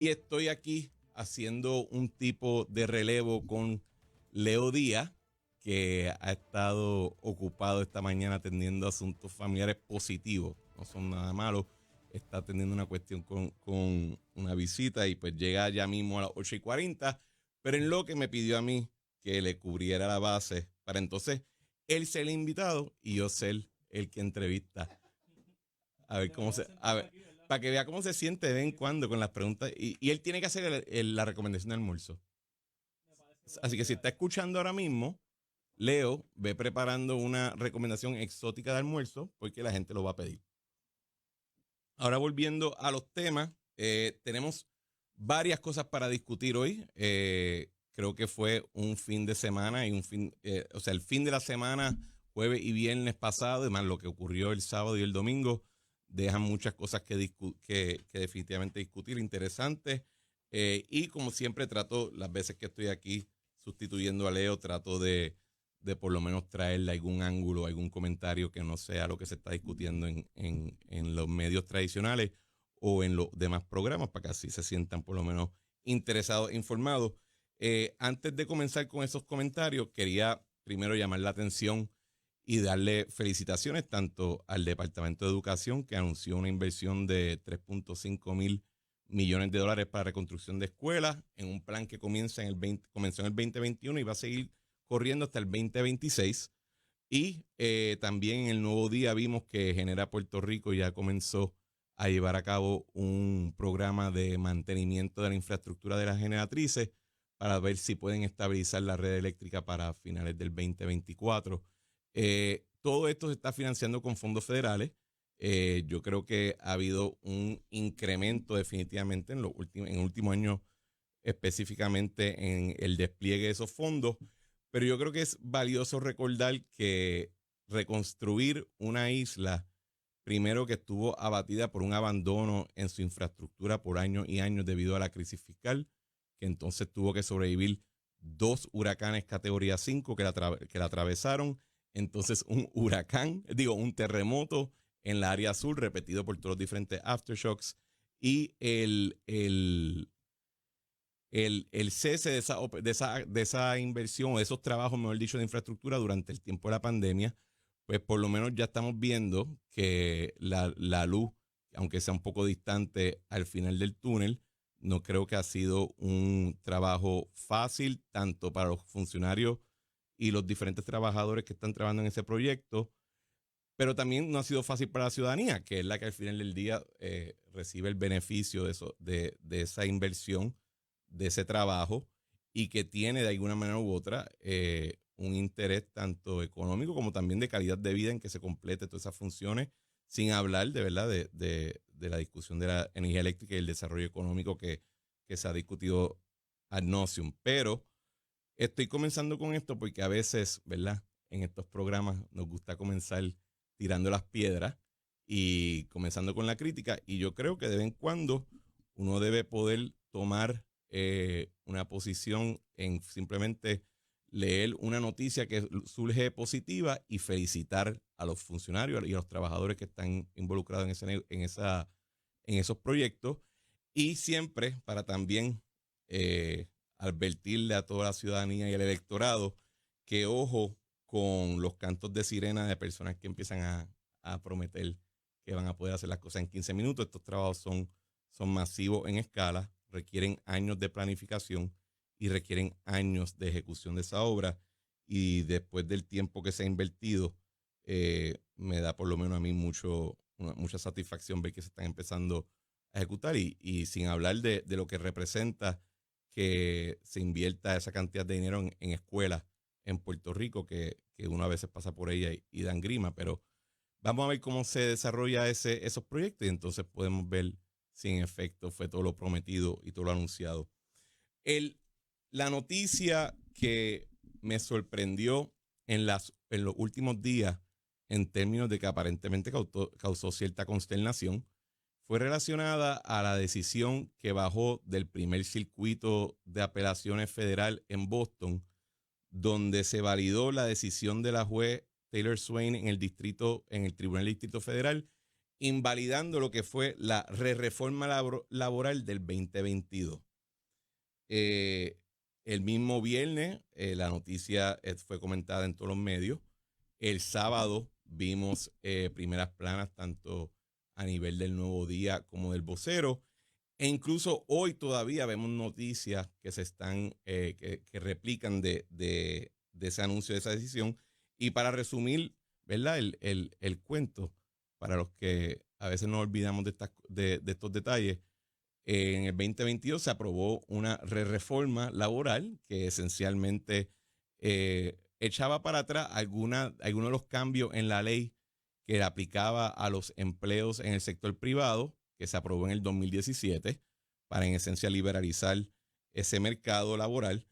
Y estoy aquí haciendo un tipo de relevo con Leo Díaz, que ha estado ocupado esta mañana atendiendo asuntos familiares positivos, no son nada malos. Está atendiendo una cuestión con una visita y pues llega ya mismo a las 8:40, pero en lo que me pidió a mí que le cubriera la base para entonces él ser el invitado y yo ser el que entrevista. A ver cómo se... A ver, para que vea cómo se siente de vez en cuando con las preguntas. Y él tiene que hacer la recomendación de almuerzo. Así que si está escuchando ahora mismo, Leo ve preparando una recomendación exótica de almuerzo porque la gente lo va a pedir. Ahora volviendo a los temas, tenemos varias cosas para discutir hoy. Creo que fue un fin de semana y o sea, el fin de la semana, jueves y viernes pasado, además lo que ocurrió el sábado y el domingo, dejan muchas cosas que definitivamente discutir, interesantes. Y como siempre trato, las veces que estoy aquí sustituyendo a Leo, trato de por lo menos traerle algún ángulo, algún comentario que no sea lo que se está discutiendo en los medios tradicionales o en los demás programas, para que así se sientan por lo menos interesados e informados. Antes de comenzar con esos comentarios, quería primero llamar la atención y darle felicitaciones tanto al Departamento de Educación, que anunció una inversión de 3.5 mil millones de dólares para reconstrucción de escuelas, en un plan que comenzó en el 2021 y va a seguir corriendo hasta el 2026. Y también en el Nuevo Día vimos que Genera Puerto Rico ya comenzó a llevar a cabo un programa de mantenimiento de la infraestructura de las generatrices para ver si pueden estabilizar la red eléctrica para finales del 2024. Todo esto se está financiando con fondos federales. Yo creo que ha habido un incremento definitivamente en el último año, específicamente en el despliegue de esos fondos. Pero yo creo que es valioso recordar que reconstruir una isla, primero que estuvo abatida por un abandono en su infraestructura por años y años debido a la crisis fiscal, que entonces tuvo que sobrevivir 2 huracanes categoría 5 que la atravesaron, entonces un terremoto en la área sur repetido por todos los diferentes aftershocks y el cese de esa inversión, o de esos trabajos, mejor dicho, de infraestructura durante el tiempo de la pandemia, pues por lo menos ya estamos viendo que la luz, aunque sea un poco distante al final del túnel, no creo que ha sido un trabajo fácil, tanto para los funcionarios y los diferentes trabajadores que están trabajando en ese proyecto, pero también no ha sido fácil para la ciudadanía, que es la que al final del día recibe el beneficio de esa inversión, de ese trabajo, y que tiene de alguna manera u otra un interés tanto económico como también de calidad de vida en que se complete todas esas funciones, sin hablar de verdad de la discusión de la energía eléctrica y el desarrollo económico que se ha discutido ad nauseum. Pero estoy comenzando con esto porque a veces, ¿verdad? En estos programas nos gusta comenzar tirando las piedras y comenzando con la crítica. Y yo creo que de vez en cuando uno debe poder tomar una posición en simplemente leer una noticia que surge positiva y felicitar a los funcionarios y a los trabajadores que están involucrados en esos proyectos. Y siempre para también advertirle a toda la ciudadanía y al electorado que ojo con los cantos de sirena de personas que empiezan a prometer que van a poder hacer las cosas en 15 minutos. Estos trabajos son masivos en escala, requieren años de planificación y requieren años de ejecución de esa obra. Y después del tiempo que se ha invertido, me da por lo menos a mí mucha satisfacción ver que se están empezando a ejecutar y sin hablar de lo que representa que se invierta esa cantidad de dinero en escuelas en Puerto Rico, que uno a veces pasa por ella y dan grima, pero vamos a ver cómo se desarrolla esos proyectos y entonces podemos ver si en efecto fue todo lo prometido y todo lo anunciado. La noticia que me sorprendió en los últimos días, en términos de que aparentemente causó cierta consternación, fue relacionada a la decisión que bajó del primer circuito de apelaciones federal en Boston, donde se validó la decisión de la juez Taylor Swain en el Tribunal Distrito Federal, invalidando lo que fue la reforma laboral del 2022. Eh, el mismo viernes, la noticia fue comentada en todos los medios. El sábado vimos primeras planas tanto a nivel del Nuevo Día como del Vocero. E incluso hoy todavía vemos noticias que se están, que replican de ese anuncio, de esa decisión. Y para resumir, ¿verdad? El cuento, para los que a veces nos olvidamos de estos detalles, en el 2022 se aprobó una reforma laboral que esencialmente echaba para atrás algunos de los cambios en la ley que aplicaba a los empleos en el sector privado, que se aprobó en el 2017, para en esencia liberalizar ese mercado laboral.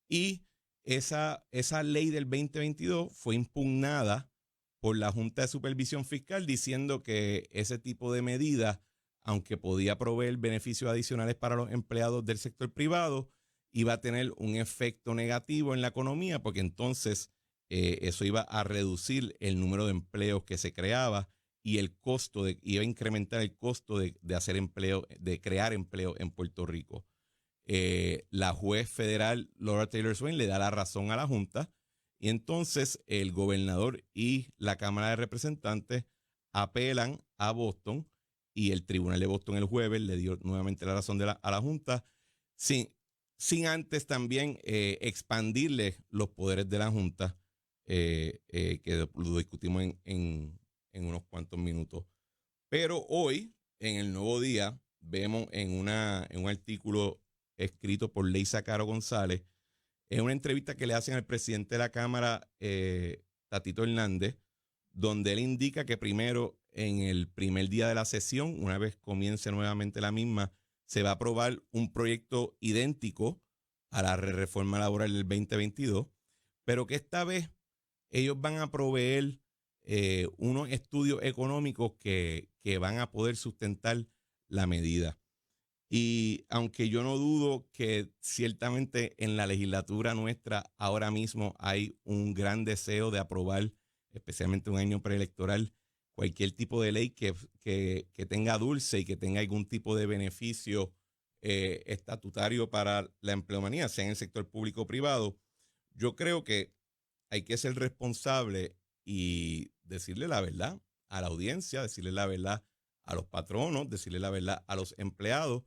Y esa ley del 2022 fue impugnada por la Junta de Supervisión Fiscal diciendo que ese tipo de medidas, aunque podía proveer beneficios adicionales para los empleados del sector privado, iba a tener un efecto negativo en la economía porque entonces eso iba a reducir el número de empleos que se creaba y el costo iba a incrementar el costo de hacer empleo, de crear empleo en Puerto Rico. La juez federal Laura Taylor Swain le da la razón a la Junta y entonces el gobernador y la Cámara de Representantes apelan a Boston y el Tribunal de Boston el jueves le dio nuevamente la razón a la Junta sin antes también expandirle los poderes de la Junta, que lo discutimos en unos cuantos minutos. Pero hoy, en el Nuevo Día, vemos en un artículo escrito por Leisa Caro González, es una entrevista que le hacen al presidente de la Cámara, Tatito Hernández, donde él indica que primero, en el primer día de la sesión, una vez comience nuevamente la misma, se va a aprobar un proyecto idéntico a la reforma laboral del 2022, pero que esta vez ellos van a proveer unos estudios económicos que van a poder sustentar la medida. Y aunque yo no dudo que ciertamente en la legislatura nuestra ahora mismo hay un gran deseo de aprobar, especialmente un año preelectoral, cualquier tipo de ley que tenga dulce y que tenga algún tipo de beneficio estatutario para la empleomanía, sea en el sector público o privado, yo creo que hay que ser responsable y decirle la verdad a la audiencia, decirle la verdad a los patronos, decirle la verdad a los empleados,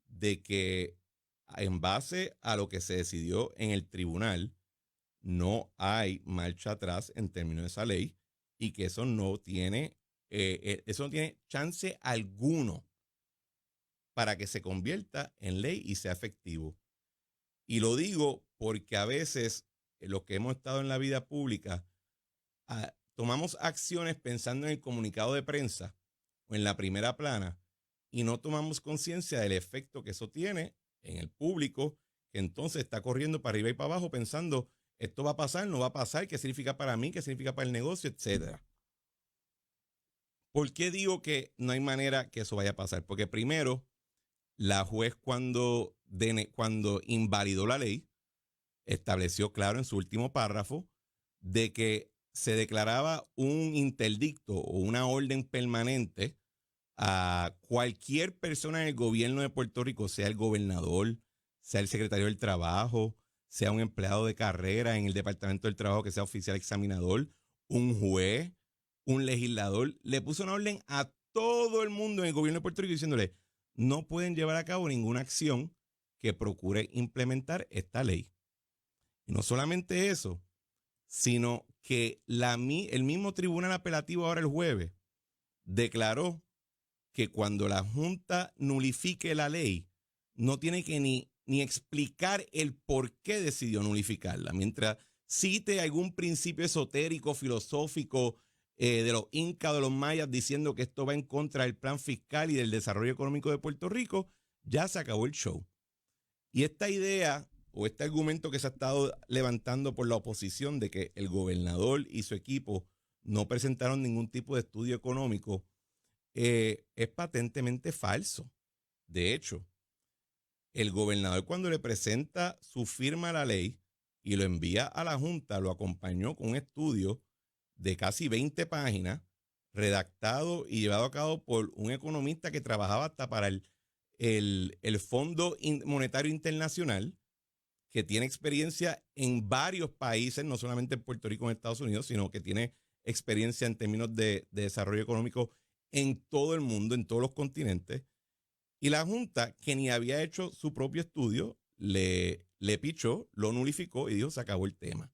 de que en base a lo que se decidió en el tribunal, no hay marcha atrás en términos de esa ley y que eso no tiene chance alguno para que se convierta en ley y sea efectivo. Y lo digo porque a veces los que hemos estado en la vida pública tomamos acciones pensando en el comunicado de prensa o en la primera plana y no tomamos conciencia del efecto que eso tiene en el público, que entonces está corriendo para arriba y para abajo pensando, esto va a pasar, no va a pasar, qué significa para mí, qué significa para el negocio, etcétera. ¿Por qué digo que no hay manera que eso vaya a pasar? Porque primero, la juez cuando invalidó la ley, estableció claro en su último párrafo de que se declaraba un interdicto o una orden permanente a cualquier persona en el gobierno de Puerto Rico, sea el gobernador, sea el secretario del Trabajo, sea un empleado de carrera en el Departamento del Trabajo, que sea oficial examinador, un juez, un legislador, le puso una orden a todo el mundo en el gobierno de Puerto Rico diciéndole, no pueden llevar a cabo ninguna acción que procure implementar esta ley. Y no solamente eso, sino que el mismo tribunal apelativo ahora el jueves declaró que cuando la Junta nulifique la ley, no tiene que ni explicar el por qué decidió nulificarla. Mientras cite algún principio esotérico, filosófico de los incas, de los mayas, diciendo que esto va en contra del plan fiscal y del desarrollo económico de Puerto Rico, ya se acabó el show. Y esta idea o este argumento que se ha estado levantando por la oposición de que el gobernador y su equipo no presentaron ningún tipo de estudio económico, es patentemente falso. De hecho, el gobernador cuando le presenta su firma a la ley y lo envía a la Junta, lo acompañó con un estudio de casi 20 páginas redactado y llevado a cabo por un economista que trabajaba hasta para el Fondo Monetario Internacional, que tiene experiencia en varios países, no solamente en Puerto Rico, en Estados Unidos, sino que tiene experiencia en términos de desarrollo económico en todo el mundo, en todos los continentes. Y la Junta, que ni había hecho su propio estudio, le pichó, lo nulificó y dijo, se acabó el tema.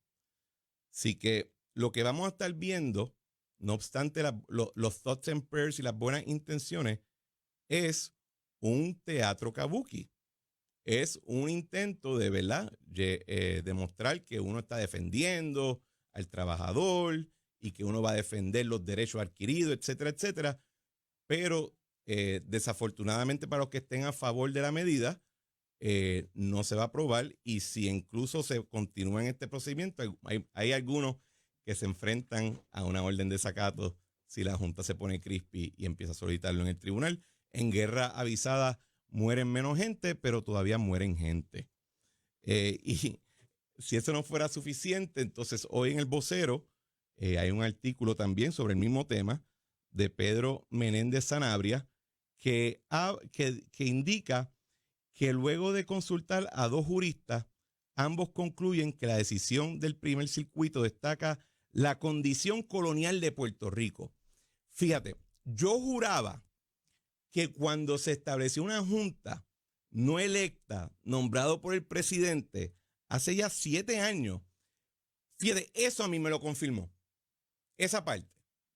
Así que lo que vamos a estar viendo, no obstante los thoughts and prayers y las buenas intenciones, es un teatro kabuki. Es un intento de, ¿verdad?, demostrar que uno está defendiendo al trabajador y que uno va a defender los derechos adquiridos, etcétera, etcétera. Pero desafortunadamente para los que estén a favor de la medida, no se va a aprobar, y si incluso se continúa en este procedimiento, hay algunos que se enfrentan a una orden de desacato si la Junta se pone crispy y empieza a solicitarlo en el tribunal. En guerra avisada mueren menos gente, pero todavía mueren gente. Y si eso no fuera suficiente, entonces hoy en El Vocero hay un artículo también sobre el mismo tema de Pedro Menéndez Sanabria que indica que luego de consultar a 2 juristas, ambos concluyen que la decisión del primer circuito destaca la condición colonial de Puerto Rico. Fíjate, yo juraba que cuando se estableció una junta no electa, nombrado por el presidente, hace ya 7 años, fíjate, eso a mí me lo confirmó. Esa parte.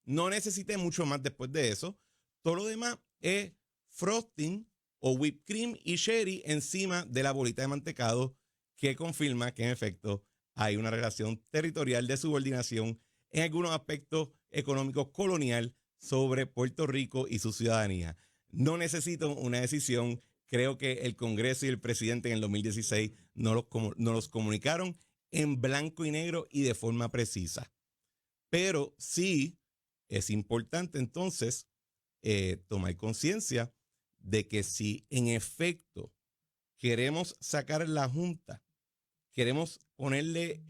No necesité mucho más después de eso. Todo lo demás es frosting o whipped cream y sherry encima de la bolita de mantecado, que confirma que en efecto hay una relación territorial de subordinación en algunos aspectos económicos colonial sobre Puerto Rico y su ciudadanía. No necesito una decisión. Creo que el Congreso y el presidente en el 2016 nos los comunicaron en blanco y negro y de forma precisa. Pero sí es importante entonces tomar conciencia de que si en efecto queremos sacar la Junta, queremos ponerle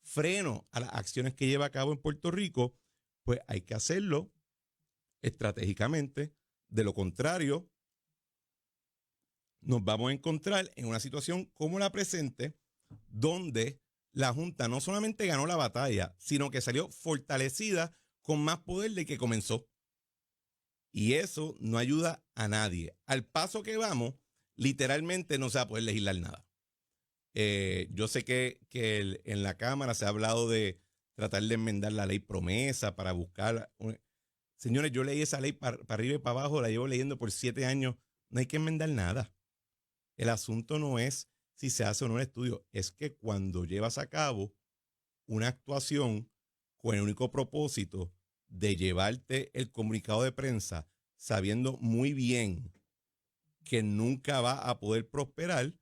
freno a las acciones que lleva a cabo en Puerto Rico, pues hay que hacerlo estratégicamente. De lo contrario, nos vamos a encontrar en una situación como la presente, donde la Junta no solamente ganó la batalla, sino que salió fortalecida con más poder de que comenzó. Y eso no ayuda a nadie. Al paso que vamos, literalmente no se va a poder legislar nada. Yo sé que en la Cámara se ha hablado de tratar de enmendar la ley promesa para buscar... Señores, yo leí esa ley para arriba y para abajo, la llevo leyendo por 7 años. No hay que enmendar nada. El asunto no es si se hace o no el estudio, es que cuando llevas a cabo una actuación con el único propósito de llevarte el comunicado de prensa sabiendo muy bien que nunca va a poder prosperar,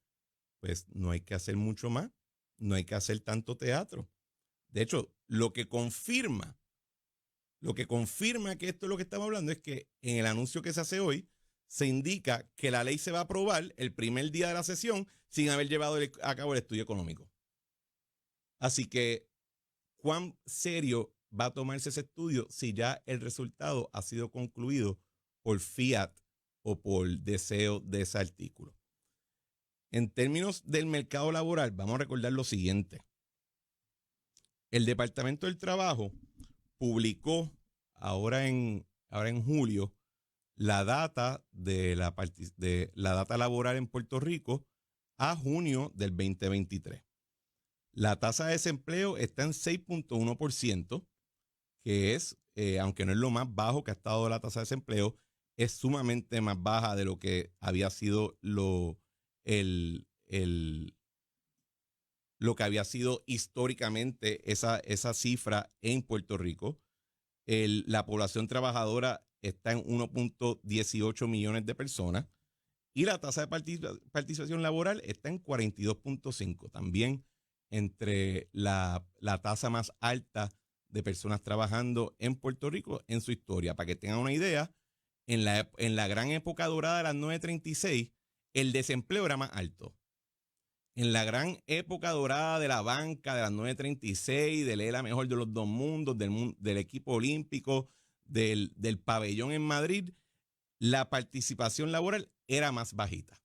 pues no hay que hacer mucho más, no hay que hacer tanto teatro. De hecho, lo que confirma que esto es lo que estamos hablando es que en el anuncio que se hace hoy se indica que la ley se va a aprobar el primer día de la sesión sin haber llevado a cabo el estudio económico. Así que, ¿cuán serio va a tomarse ese estudio si ya el resultado ha sido concluido por fiat o por deseo de ese artículo? En términos del mercado laboral, vamos a recordar lo siguiente. El Departamento del Trabajo publicó ahora en julio la data de la data laboral en Puerto Rico a junio del 2023. La tasa de desempleo está en 6.1%, que es, aunque no es lo más bajo que ha estado la tasa de desempleo, es sumamente más baja de lo que había sido lo que había sido históricamente esa cifra en Puerto Rico. La población trabajadora está en 1.18 millones de personas y la tasa de participación laboral está en 42.5, también entre la tasa más alta de personas trabajando en Puerto Rico en su historia. Para que tengan una idea, en la gran época dorada de las 936, el desempleo era más alto. En la gran época dorada de la banca de las 936, del ELA mejor de los dos mundos, del equipo olímpico, del pabellón en Madrid, la participación laboral era más bajita.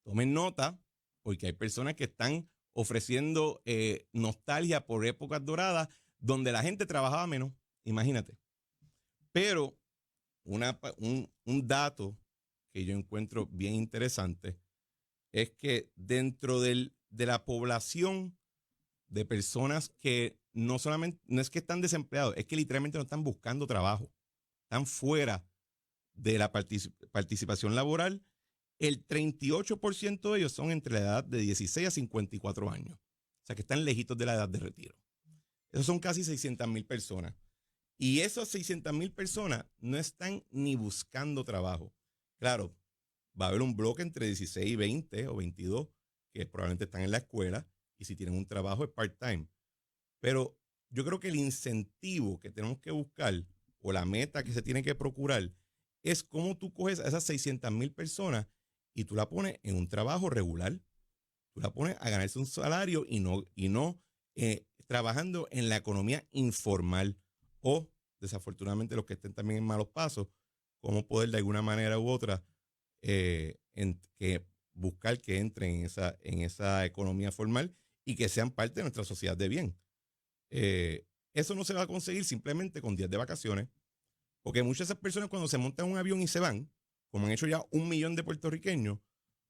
Tomen nota, porque hay personas que están ofreciendo nostalgia por épocas doradas donde la gente trabajaba menos, imagínate. Pero un dato que yo encuentro bien interesante es que dentro de la población de personas que no solamente, no es que están desempleados, es que literalmente no están buscando trabajo, están fuera de la participación laboral, el 38% de ellos son entre la edad de 16 a 54 años. O sea, que están lejitos de la edad de retiro. Esos son casi 600,000 personas. Y esas 600,000 personas no están ni buscando trabajo. Claro, va a haber un bloque entre 16 y 20 o 22 que probablemente están en la escuela y si tienen un trabajo es part-time. Pero yo creo que el incentivo que tenemos que buscar o la meta que se tiene que procurar es cómo tú coges a esas 600,000 personas y tú la pones en un trabajo regular. Tú la pones a ganarse un salario y no trabajando en la economía informal o, desafortunadamente, los que estén también en malos pasos, cómo poder de alguna manera u otra buscar que entren en esa economía formal y que sean parte de nuestra sociedad de bien. Eso no se va a conseguir simplemente con días de vacaciones, porque muchas de esas personas cuando se montan en un avión y se van, como han hecho ya 1,000,000 de puertorriqueños,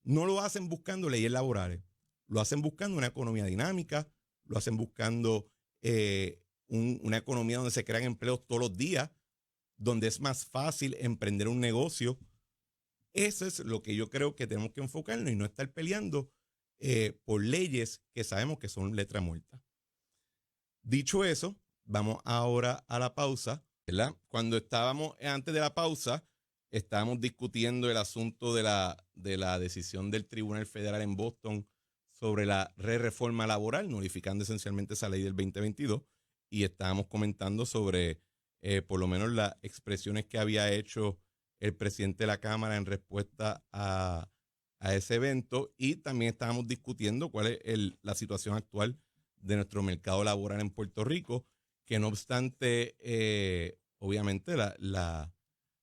no lo hacen buscando leyes laborales, lo hacen buscando una economía dinámica, lo hacen buscando una economía donde se crean empleos todos los días, donde es más fácil emprender un negocio. Eso es lo que yo creo que tenemos que enfocarnos y no estar peleando por leyes que sabemos que son letra muerta. Dicho eso, vamos ahora a la pausa, ¿verdad? Cuando estábamos antes de la pausa, estábamos discutiendo el asunto de la decisión del Tribunal Federal en Boston sobre la reforma laboral, modificando esencialmente esa ley del 2022, y estábamos comentando sobre por lo menos las expresiones que había hecho el presidente de la Cámara en respuesta a ese evento, y también estábamos discutiendo cuál es la situación actual de nuestro mercado laboral en Puerto Rico, que no obstante, obviamente,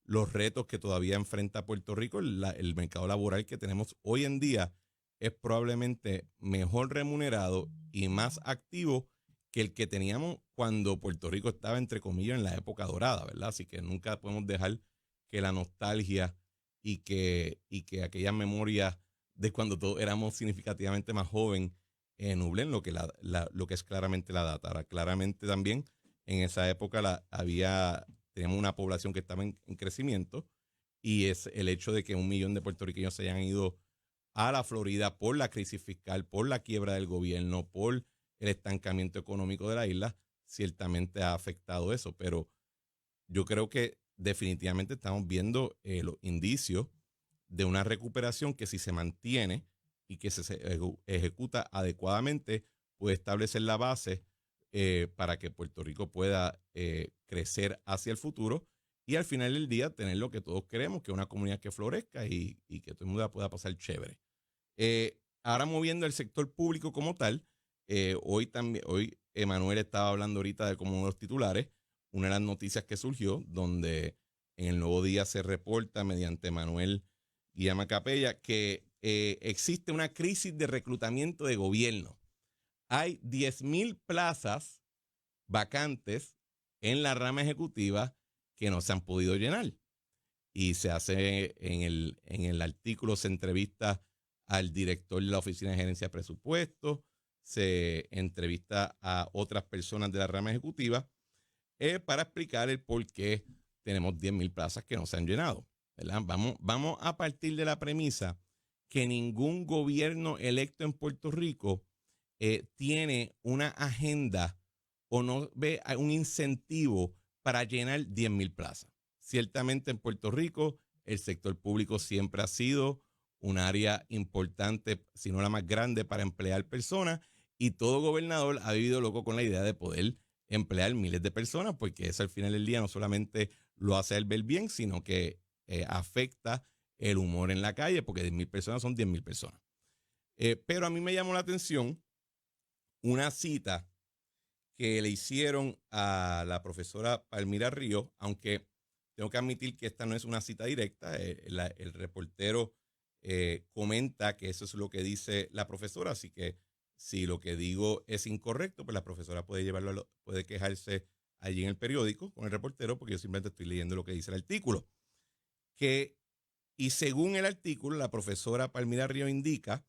los retos que todavía enfrenta Puerto Rico, el mercado laboral que tenemos hoy en día es probablemente mejor remunerado y más activo que el que teníamos cuando Puerto Rico estaba, entre comillas, en la época dorada, ¿verdad? Así que nunca podemos dejar que la nostalgia y que aquellas memorias de cuando todos éramos significativamente más jóvenes nublen lo que es claramente la data. Ahora, claramente también en esa época teníamos una población que estaba en crecimiento y es el hecho de que 1,000,000 de puertorriqueños se hayan ido a la Florida por la crisis fiscal, por la quiebra del gobierno, por el estancamiento económico de la isla, ciertamente ha afectado eso. Pero yo creo que definitivamente estamos viendo los indicios de una recuperación que si se mantiene y que se ejecuta adecuadamente, puede establecer la base para que Puerto Rico pueda crecer hacia el futuro y al final del día tener lo que todos queremos, que es una comunidad que florezca y que todo el mundo la pueda pasar chévere. Ahora moviendo el sector público como tal, hoy Emanuel estaba hablando ahorita de como uno de los titulares, una de las noticias que surgió, donde en el Nuevo Día se reporta mediante Manuel Guillama Capella que existe una crisis de reclutamiento de gobierno. Hay 10,000 plazas vacantes en la rama ejecutiva que no se han podido llenar. Y se hace en el artículo, se entrevista al director de la Oficina de Gerencia de Presupuestos, se entrevista a otras personas de la rama ejecutiva para explicar el por qué tenemos 10,000 plazas que no se han llenado, ¿verdad? Vamos a partir de la premisa que ningún gobierno electo en Puerto Rico tiene una agenda o no ve un incentivo para llenar 10,000 plazas. Ciertamente en Puerto Rico el sector público siempre ha sido un área importante, si no la más grande, para emplear personas, y todo gobernador ha vivido loco con la idea de poder emplear miles de personas, porque eso al final del día no solamente lo hace él ver bien, sino que afecta el humor en la calle, porque 10,000 personas son 10,000 personas. Pero a mí me llamó la atención una cita que le hicieron a la profesora Palmira Ríos, aunque tengo que admitir que esta no es una cita directa. El reportero comenta que eso es lo que dice la profesora, así que si lo que digo es incorrecto, pues la profesora puede puede quejarse allí en el periódico con el reportero, porque yo simplemente estoy leyendo lo que dice el artículo. Y según el artículo, la profesora Palmira Ríos indica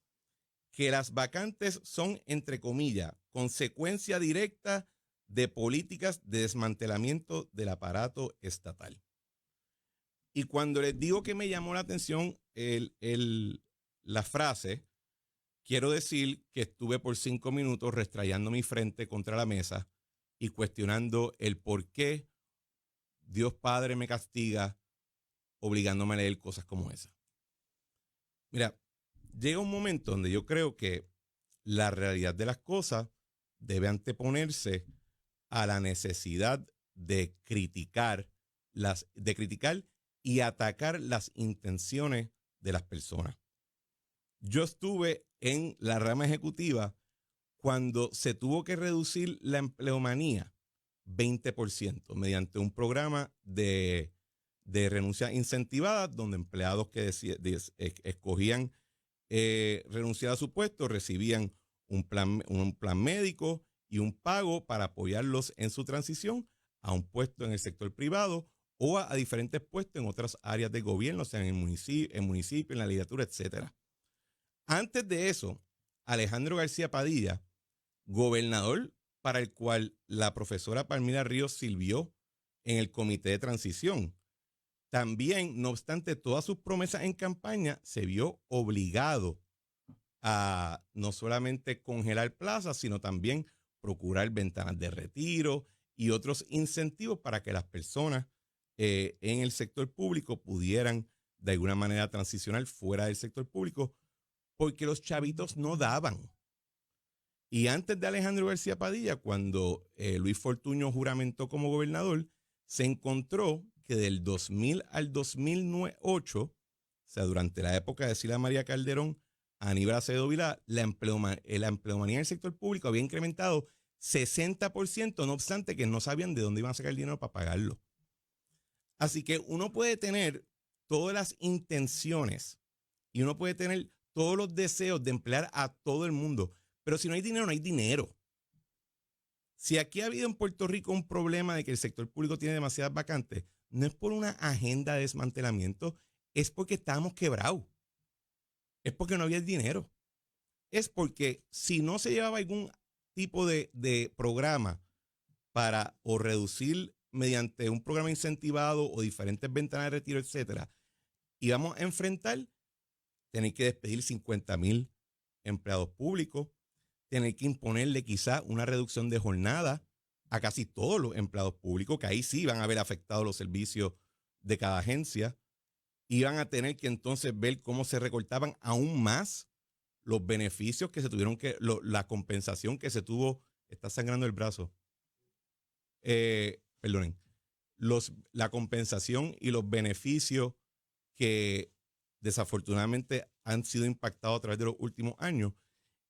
que las vacantes son, entre comillas, consecuencia directa de políticas de desmantelamiento del aparato estatal. Y cuando les digo que me llamó la atención la frase, quiero decir que estuve por 5 minutos restrayando mi frente contra la mesa y cuestionando el por qué Dios Padre me castiga obligándome a leer cosas como esa. Mira, llega un momento donde yo creo que la realidad de las cosas debe anteponerse a la necesidad de criticar y atacar las intenciones de las personas. Yo estuve en la rama ejecutiva cuando se tuvo que reducir la empleomanía 20% mediante un programa de renuncia incentivada, donde empleados que escogían renunciar a su puesto recibían un plan médico y un pago para apoyarlos en su transición a un puesto en el sector privado o a diferentes puestos en otras áreas del gobierno, o sea, en el municipio, en la legislatura, etc. Antes de eso, Alejandro García Padilla, gobernador para el cual la profesora Palmira Ríos sirvió en el comité de transición, también, no obstante todas sus promesas en campaña, se vio obligado a no solamente congelar plazas, sino también procurar ventanas de retiro y otros incentivos para que las personas en el sector público pudieran de alguna manera transicionar fuera del sector público, porque los chavitos no daban. Y antes de Alejandro García Padilla, cuando Luis Fortuño juramentó como gobernador, se encontró que del 2000 al 2008, o sea, durante la época de Sila María Calderón, Aníbal Acevedo Vilá, la empleomanía en el sector público había incrementado 60%, no obstante que no sabían de dónde iban a sacar el dinero para pagarlo. Así que uno puede tener todas las intenciones y uno puede tener todos los deseos de emplear a todo el mundo, pero si no hay dinero, no hay dinero. Si aquí ha habido en Puerto Rico un problema de que el sector público tiene demasiadas vacantes, no es por una agenda de desmantelamiento, es porque estábamos quebrados. Es porque no había dinero. Es porque si no se llevaba algún tipo de programa para o reducir mediante un programa incentivado o diferentes ventanas de retiro, etcétera, íbamos a enfrentar tener que despedir 50,000 empleados públicos, tener que imponerle quizá una reducción de jornada a casi todos los empleados públicos, que ahí sí van a ver afectados los servicios de cada agencia, iban a tener que entonces ver cómo se recortaban aún más los beneficios que se tuvieron la compensación que se tuvo, está sangrando el brazo, perdonen, la compensación y los beneficios que desafortunadamente han sido impactados a través de los últimos años.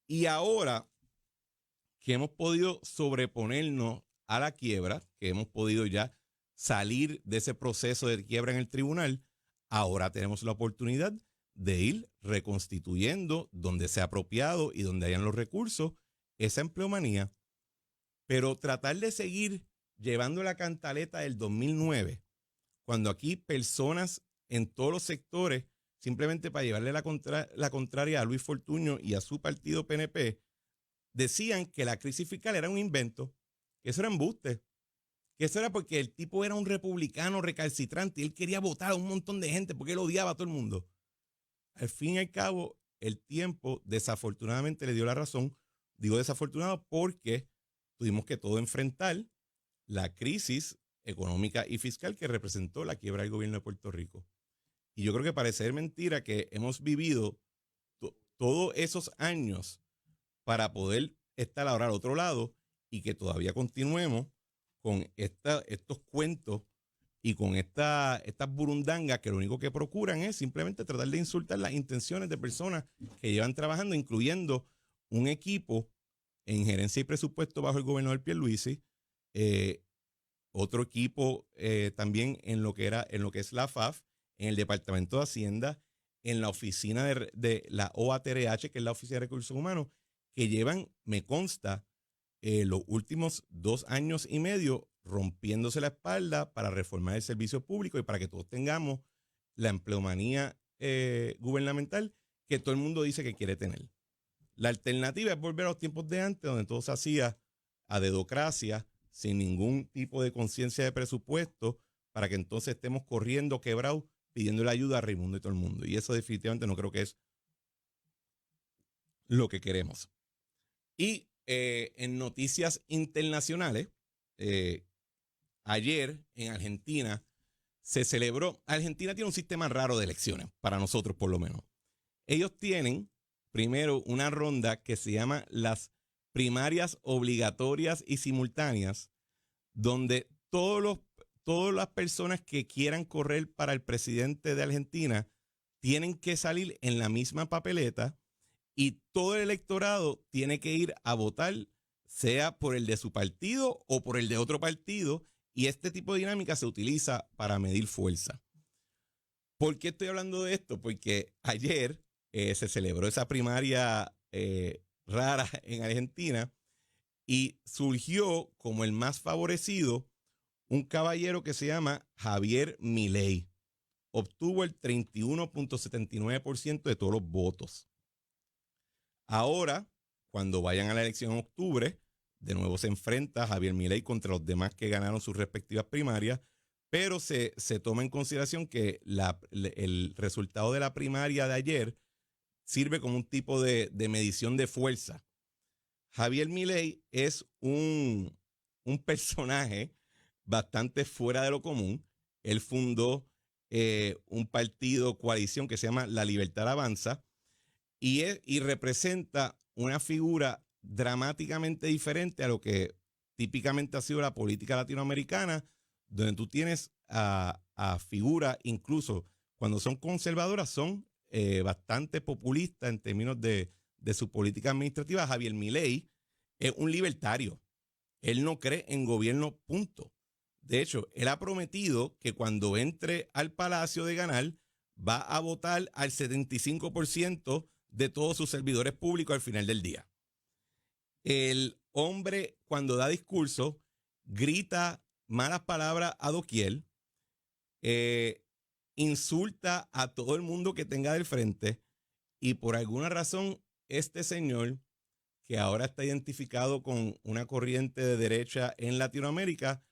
Y ahora que hemos podido sobreponernos a la quiebra, que hemos podido ya salir de ese proceso de quiebra en el tribunal, ahora tenemos la oportunidad de ir reconstituyendo donde sea apropiado y donde hayan los recursos esa empleomanía, pero tratar de seguir llevando la cantaleta del 2009, cuando aquí personas en todos los sectores, simplemente para llevarle la contraria a Luis Fortuño y a su partido PNP, decían que la crisis fiscal era un invento, que eso era embuste, que eso era porque el tipo era un republicano recalcitrante y él quería votar a un montón de gente porque él odiaba a todo el mundo. Al fin y al cabo, el tiempo desafortunadamente le dio la razón. Digo desafortunado porque tuvimos que todo enfrentar la crisis económica y fiscal que representó la quiebra del gobierno de Puerto Rico. Y yo creo que parece ser mentira que hemos vivido todos esos años para poder estar ahora al otro lado y que todavía continuemos con estos cuentos y con estas burundangas que lo único que procuran es simplemente tratar de insultar las intenciones de personas que llevan trabajando, incluyendo un equipo en gerencia y presupuesto bajo el gobernador Pierluisi, eh, otro equipo también en lo que es la FAF, en el Departamento de Hacienda, en la oficina de la OATRH, que es la Oficina de Recursos Humanos, que llevan, me consta, los últimos 2 años y medio rompiéndose la espalda para reformar el servicio público y para que todos tengamos la empleomanía gubernamental que todo el mundo dice que quiere tener. La alternativa es volver a los tiempos de antes, donde todo se hacía a dedocracia, sin ningún tipo de conciencia de presupuesto, para que entonces estemos corriendo quebrados pidiéndole ayuda a Raimundo y todo el mundo. Y eso definitivamente no creo que es lo que queremos. Y en noticias internacionales, ayer en Argentina se celebró. Argentina tiene un sistema raro de elecciones, para nosotros por lo menos. Ellos tienen primero una ronda que se llama las primarias obligatorias y simultáneas, donde todas las personas que quieran correr para el presidente de Argentina tienen que salir en la misma papeleta y todo el electorado tiene que ir a votar, sea por el de su partido o por el de otro partido, y este tipo de dinámica se utiliza para medir fuerza. ¿Por qué estoy hablando de esto? Porque ayer se celebró esa primaria rara en Argentina y surgió como el más favorecido un caballero que se llama Javier Milei. Obtuvo el 31.79% de todos los votos. Ahora, cuando vayan a la elección en octubre, de nuevo se enfrenta Javier Milei contra los demás que ganaron sus respectivas primarias, pero se toma en consideración que el resultado de la primaria de ayer sirve como un tipo de medición de fuerza. Javier Milei es un personaje bastante fuera de lo común. Él fundó un partido coalición que se llama La Libertad Avanza y representa una figura dramáticamente diferente a lo que típicamente ha sido la política latinoamericana, donde tú tienes a figuras, incluso cuando son conservadoras, son bastante populistas en términos de su política administrativa. Javier Milei es un libertario. Él no cree en gobierno, punto. De hecho, él ha prometido que cuando entre al Palacio de ganar, va a votar al 75% de todos sus servidores públicos al final del día. El hombre, cuando da discurso, grita malas palabras a doquier, insulta a todo el mundo que tenga del frente, y por alguna razón, este señor, que ahora está identificado con una corriente de derecha en Latinoamérica,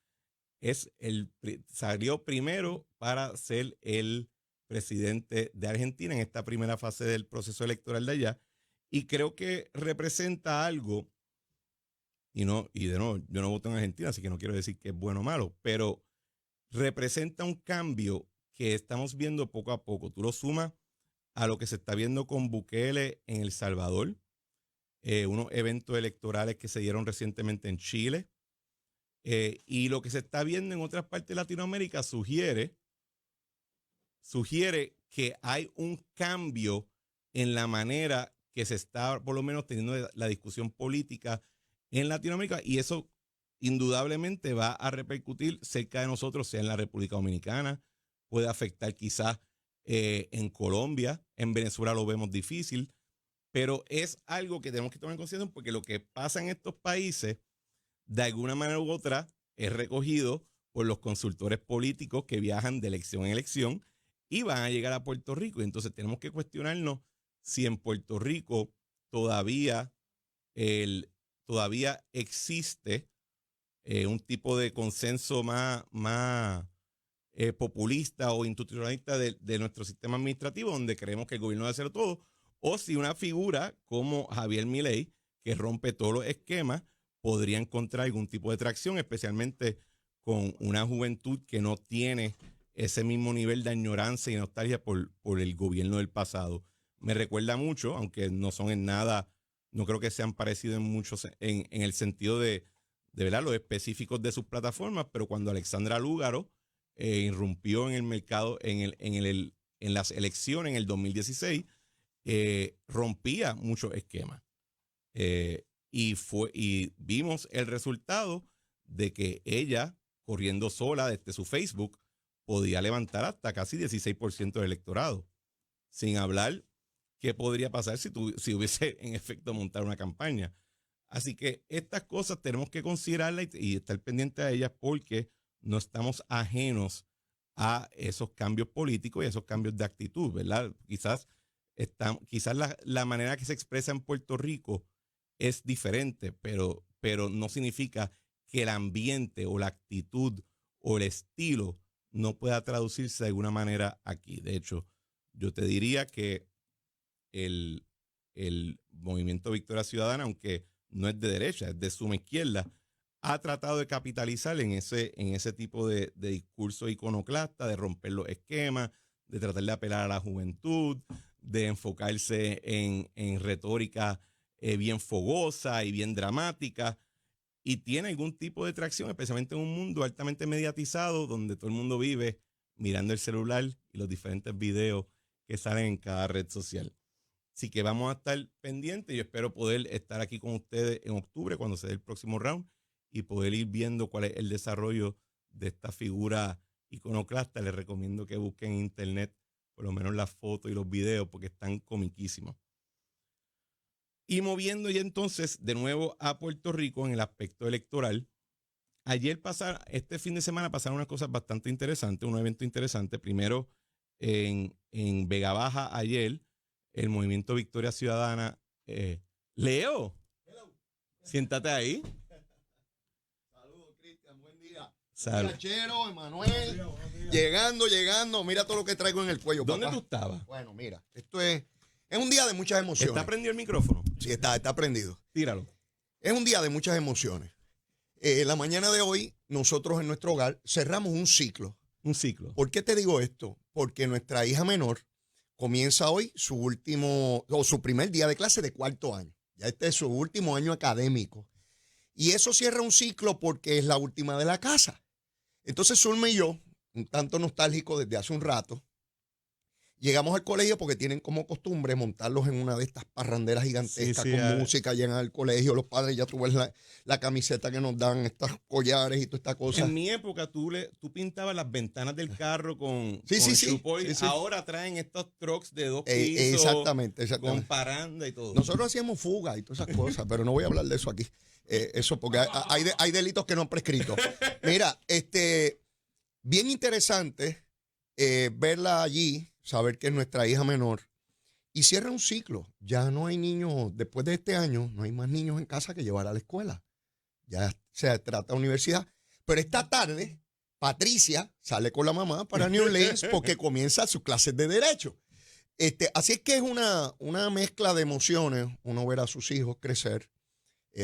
salió primero para ser el presidente de Argentina en esta primera fase del proceso electoral de allá. Y creo que representa algo, y de nuevo, yo no voto en Argentina, así que no quiero decir que es bueno o malo, pero representa un cambio que estamos viendo poco a poco. Tú lo sumas a lo que se está viendo con Bukele en El Salvador, unos eventos electorales que se dieron recientemente en Chile, y lo que se está viendo en otras partes de Latinoamérica sugiere que hay un cambio en la manera que se está por lo menos teniendo la discusión política en Latinoamérica, y eso indudablemente va a repercutir cerca de nosotros, sea en la República Dominicana, puede afectar quizás en Colombia, en Venezuela lo vemos difícil, pero es algo que tenemos que tomar en consideración porque lo que pasa en estos países, de alguna manera u otra, es recogido por los consultores políticos que viajan de elección en elección y van a llegar a Puerto Rico. Y entonces tenemos que cuestionarnos si en Puerto Rico todavía existe un tipo de consenso más populista o institucionalista de nuestro sistema administrativo, donde creemos que el gobierno debe hacerlo todo, o si una figura como Javier Milei, que rompe todos los esquemas, podría encontrar algún tipo de tracción, especialmente con una juventud que no tiene ese mismo nivel de añoranza y nostalgia por el gobierno del pasado. Me recuerda mucho, aunque no son en nada, no creo que sean parecidos en muchos, en el sentido de verdad, los específicos de sus plataformas, pero cuando Alexandra Lúgaro irrumpió en el mercado, en las elecciones en el 2016, rompía muchos esquemas. y vimos el resultado de que ella, corriendo sola desde su Facebook, podía levantar hasta casi 16% del electorado. Sin hablar qué podría pasar si hubiese en efecto montado una campaña. Así que estas cosas tenemos que considerarlas y estar pendientes a ellas porque no estamos ajenos a esos cambios políticos y a esos cambios de actitud, ¿verdad? Quizás la manera que se expresa en Puerto Rico es diferente, pero no significa que el ambiente o la actitud o el estilo no pueda traducirse de alguna manera aquí. De hecho, yo te diría que el Movimiento Victoria Ciudadana, aunque no es de derecha, es de suma izquierda, ha tratado de capitalizar en ese tipo de discurso iconoclasta, de romper los esquemas, de tratar de apelar a la juventud, de enfocarse en retórica bien fogosa y bien dramática, y tiene algún tipo de tracción, especialmente en un mundo altamente mediatizado, donde todo el mundo vive mirando el celular y los diferentes videos que salen en cada red social. Así que vamos a estar pendientes. Yo espero poder estar aquí con ustedes en octubre, cuando se dé el próximo round, y poder ir viendo cuál es el desarrollo de esta figura iconoclasta. Les recomiendo que busquen en internet por lo menos las fotos y los videos, porque están comiquísimos. Y moviendo ya entonces de nuevo a Puerto Rico en el aspecto electoral. Este fin de semana pasaron unas cosas bastante interesantes, un evento interesante. Primero, en Vega Baja ayer, el Movimiento Victoria Ciudadana. Leo, hello. Siéntate ahí. Saludos, Cristian, buen día. Salud. Chero, Emanuel, llegando, mira todo lo que traigo en el cuello. ¿Dónde papá? tú estabas? Bueno, mira, esto es un día de muchas emociones. ¿Está prendido el micrófono? Sí, está prendido. Tíralo. Es un día de muchas emociones. La mañana de hoy, nosotros en nuestro hogar cerramos un ciclo. Un ciclo. ¿Por qué te digo esto? Porque nuestra hija menor comienza hoy su primer día de clase de 4º año. Ya este es su último año académico. Y eso cierra un ciclo porque es la última de la casa. Entonces, Zulma y yo, un tanto nostálgico desde hace un rato, llegamos al colegio porque tienen como costumbre montarlos en una de estas parranderas gigantescas con música, llegan al colegio, los padres, ya tú ves la camiseta que nos dan, estos collares y todas estas cosas. En mi época tú pintabas las ventanas del carro con sí. Ahora traen estos trucks de 2 pisos. Exactamente. Con paranda y todo. Nosotros hacíamos fuga y todas esas cosas, pero no voy a hablar de eso aquí. Eso porque hay delitos que no han prescrito. Mira, bien interesante verla allí, saber que es nuestra hija menor, y cierra un ciclo. Ya no hay niños, después de este año, no hay más niños en casa que llevar a la escuela. Ya se trata de universidad. Pero esta tarde, Patricia sale con la mamá para New Orleans porque comienza sus clases de derecho. Así es que es una mezcla de emociones, uno ver a sus hijos crecer,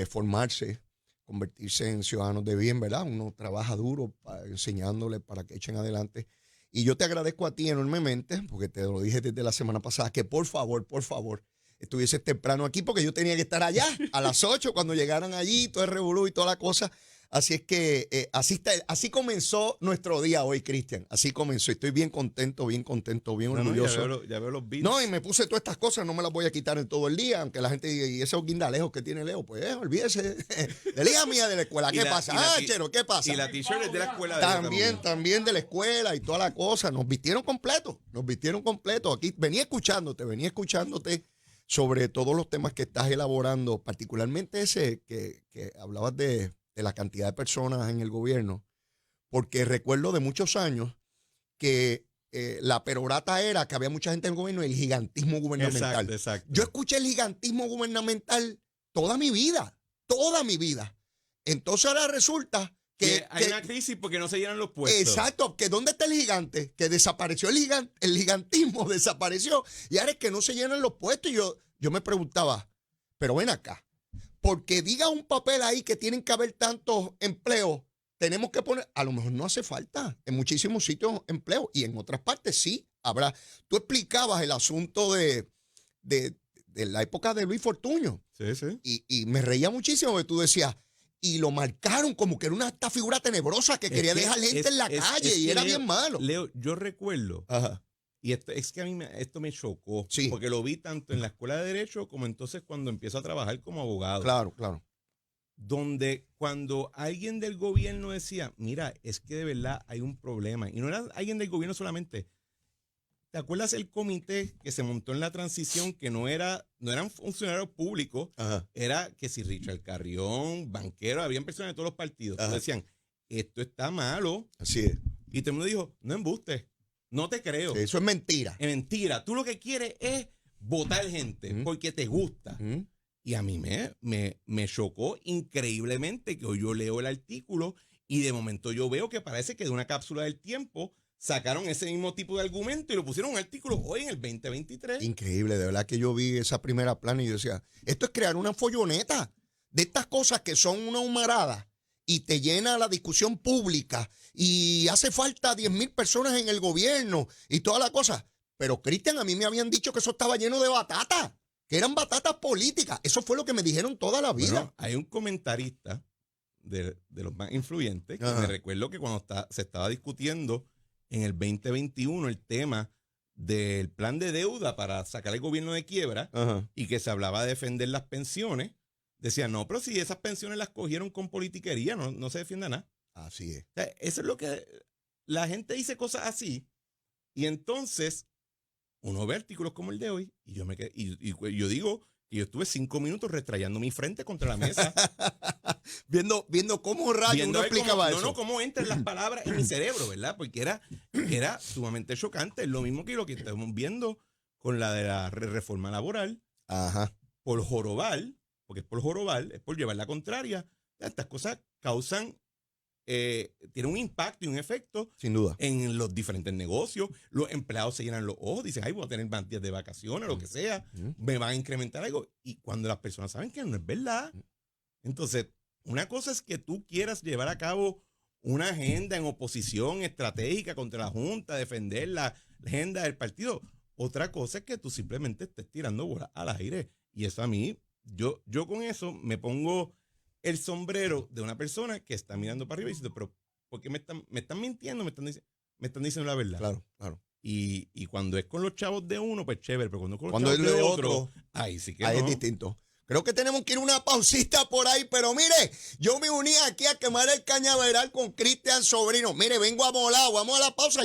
formarse, convertirse en ciudadanos de bien, ¿verdad? Uno trabaja duro enseñándoles para que echen adelante. Y yo te agradezco a ti enormemente, porque te lo dije desde la semana pasada, que por favor, estuvieses temprano aquí, porque yo tenía que estar allá a las 8 cuando llegaran allí, todo el revolú y toda la cosa. Así es que así comenzó nuestro día hoy, Cristian. Así comenzó. Estoy bien contento, bien orgulloso. Ya veo los beats. No, y me puse todas estas cosas, no me las voy a quitar en todo el día, aunque la gente diga, y esos guindalejos que tiene Leo, pues olvídese de la hija mía de la escuela. ¿Qué pasa? Chero, ¿qué pasa? Y la t-shirt es de la escuela. También de la escuela y toda la cosa. Nos vistieron completo. Aquí venía escuchándote sobre todos los temas que estás elaborando, particularmente ese que hablabas de la cantidad de personas en el gobierno, porque recuerdo de muchos años que la perorata era que había mucha gente en el gobierno y el gigantismo gubernamental. Exacto. Yo escuché el gigantismo gubernamental toda mi vida. Entonces ahora resulta que hay una crisis porque no se llenan los puestos. Exacto, que ¿dónde está el gigante? Que desapareció el gigantismo, desapareció, y ahora es que no se llenan los puestos. Y yo me preguntaba, pero ven acá, porque diga un papel ahí que tienen que haber tantos empleos, tenemos que poner, a lo mejor no hace falta en muchísimos sitios empleo y en otras partes sí habrá. Tú explicabas el asunto de la época de Luis Fortuño. Sí. Y me reía muchísimo porque tú decías, y lo marcaron como que era esta figura tenebrosa que quería dejar gente en la calle y era bien malo. Leo, yo recuerdo Y es que a mí esto me chocó, Sí. porque lo vi tanto en la escuela de Derecho como entonces cuando empiezo a trabajar como abogado. Claro, claro. Donde cuando alguien del gobierno decía, mira, es que de verdad hay un problema, y no era alguien del gobierno solamente. ¿Te acuerdas el comité que se montó en la transición que no eran funcionarios públicos? Ajá. Era que si Richard Carrión, banquero, habían personas de todos los partidos. Ajá. Decían, esto está malo. Así es. Y todo el mundo dijo, no embustes, no te creo. Eso es mentira. Es mentira. Tú lo que quieres es votar gente porque te gusta. Y a mí me chocó increíblemente que hoy yo leo el artículo y de momento yo veo que parece que de una cápsula del tiempo sacaron ese mismo tipo de argumento y lo pusieron en un artículo hoy en el 2023. Increíble, de verdad que yo vi esa primera plana y yo decía, esto es crear una folloneta de estas cosas que son una humarada y te llena la discusión pública y hace falta 10,000 personas en el gobierno y toda la cosa. Pero, Cristian, a mí me habían dicho que eso estaba lleno de batatas, que eran batatas políticas. Eso fue lo que me dijeron toda la vida. Bueno, hay un comentarista de los más influyentes que me recuerdo que cuando se estaba discutiendo en el 2021 el tema del plan de deuda para sacar el gobierno de quiebra y que se hablaba de defender las pensiones, decía, no, pero si esas pensiones las cogieron con politiquería, no se defiende nada. Así es. O sea, eso es lo que la gente dice cosas así y entonces uno ve artículos como el de hoy y yo yo digo que yo estuve 5 minutos retrayendo mi frente contra la mesa. viendo cómo rayos uno explicaba eso. No, cómo entran las palabras en mi cerebro, ¿verdad? Porque era sumamente chocante. Es lo mismo que lo que estamos viendo con la de la reforma laboral. Ajá. Por jorobar, porque es por jorobar, es por llevar la contraria. Estas cosas causan, tienen un impacto y un efecto. Sin duda. En los diferentes negocios. Los empleados se llenan los ojos, dicen, ay, voy a tener más días de vacaciones, lo que sea. Me van a incrementar algo. Y cuando las personas saben que no es verdad. Entonces, una cosa es que tú quieras llevar a cabo una agenda en oposición estratégica contra la Junta, defender la agenda del partido. Otra cosa es que tú simplemente estés tirando bolas al aire. Y eso a mí, yo con eso me pongo el sombrero de una persona que está mirando para arriba y diciendo, pero ¿por qué me están mintiendo? Me están diciendo la verdad. Claro, claro. Y cuando es con los chavos de uno, pues chévere, pero cuando es con los cuando chavos es de otro, ahí sí que ahí no. es distinto. Creo que tenemos que ir a una pausita por ahí, pero mire, yo me uní aquí a quemar el cañaveral con Cristian Sobrino. Mire, vengo a volar, vamos a la pausa.